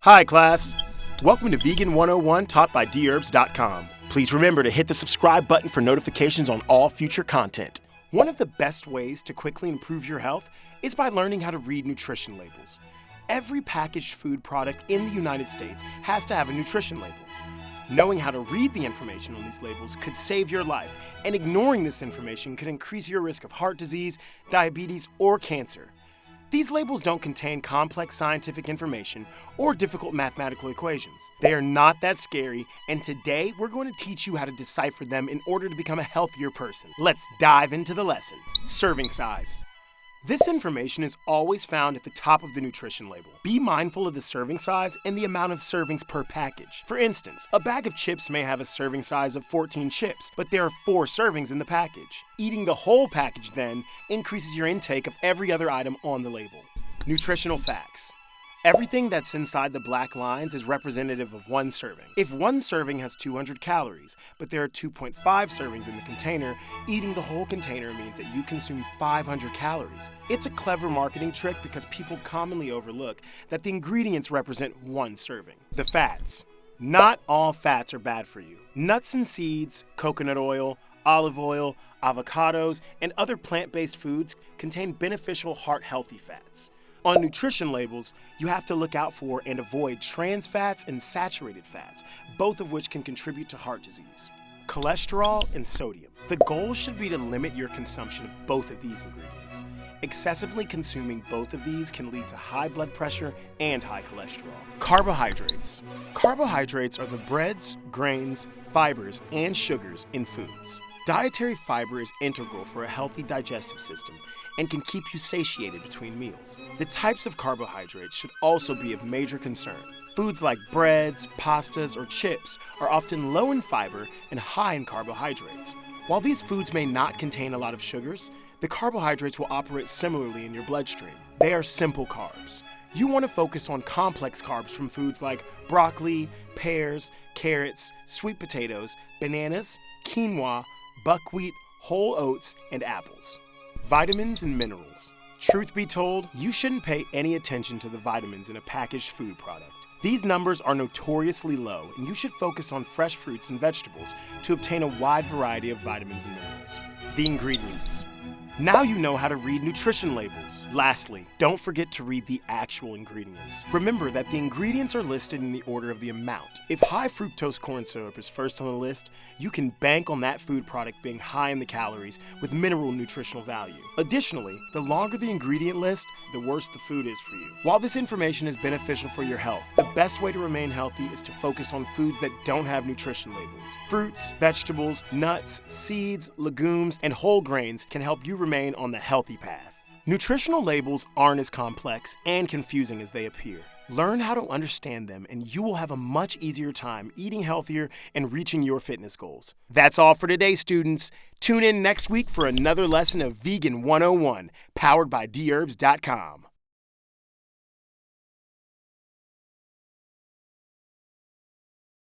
Hi, class. Welcome to Vegan 101 taught by Dherbs.com. Please remember to hit the subscribe button for notifications on all future content. One of the best ways to quickly improve your health is by learning how to read nutrition labels. Every packaged food product in the United States has to have a nutrition label. Knowing how to read the information on these labels could save your life, and ignoring this information could increase your risk of heart disease, diabetes, or cancer. These labels don't contain complex scientific information or difficult mathematical equations. They are not that scary, and today we're going to teach you how to decipher them in order to become a healthier person. Let's dive into the lesson. Serving size. This information is always found at the top of the nutrition label. Be mindful of the serving size and the amount of servings per package. For instance, a bag of chips may have a serving size of 14 chips, but there are 4 servings in the package. Eating the whole package then increases your intake of every other item on the label. Nutritional facts. Everything that's inside the black lines is representative of one serving. If one serving has 200 calories, but there are 2.5 servings in the container, eating the whole container means that you consume 500 calories. It's a clever marketing trick because people commonly overlook that the ingredients represent one serving. The fats. Not all fats are bad for you. Nuts and seeds, coconut oil, olive oil, avocados, and other plant-based foods contain beneficial heart-healthy fats. On nutrition labels, you have to look out for and avoid trans fats and saturated fats, both of which can contribute to heart disease. Cholesterol and sodium. The goal should be to limit your consumption of both of these ingredients. Excessively consuming both of these can lead to high blood pressure and high cholesterol. Carbohydrates. Carbohydrates are the breads, grains, fibers, and sugars in foods. Dietary fiber is integral for a healthy digestive system and can keep you satiated between meals. The types of carbohydrates should also be of major concern. Foods like breads, pastas, or chips are often low in fiber and high in carbohydrates. While these foods may not contain a lot of sugars, the carbohydrates will operate similarly in your bloodstream. They are simple carbs. You want to focus on complex carbs from foods like broccoli, pears, carrots, sweet potatoes, bananas, quinoa, buckwheat, whole oats, and apples. Vitamins and minerals. Truth be told, you shouldn't pay any attention to the vitamins in a packaged food product. These numbers are notoriously low, and you should focus on fresh fruits and vegetables to obtain a wide variety of vitamins and minerals. The ingredients. Now you know how to read nutrition labels. Lastly, don't forget to read the actual ingredients. Remember that the ingredients are listed in the order of the amount. If high fructose corn syrup is first on the list, you can bank on that food product being high in the calories with minimal nutritional value. Additionally, the longer the ingredient list, the worse the food is for you. While this information is beneficial for your health, the best way to remain healthy is to focus on foods that don't have nutrition labels. Fruits, vegetables, nuts, seeds, legumes, and whole grains can help you remain on the healthy path. Nutritional labels aren't as complex and confusing as they appear. Learn how to understand them and you will have a much easier time eating healthier and reaching your fitness goals. That's all for today, students. Tune in next week for another lesson of Vegan 101, powered by Dherbs.com.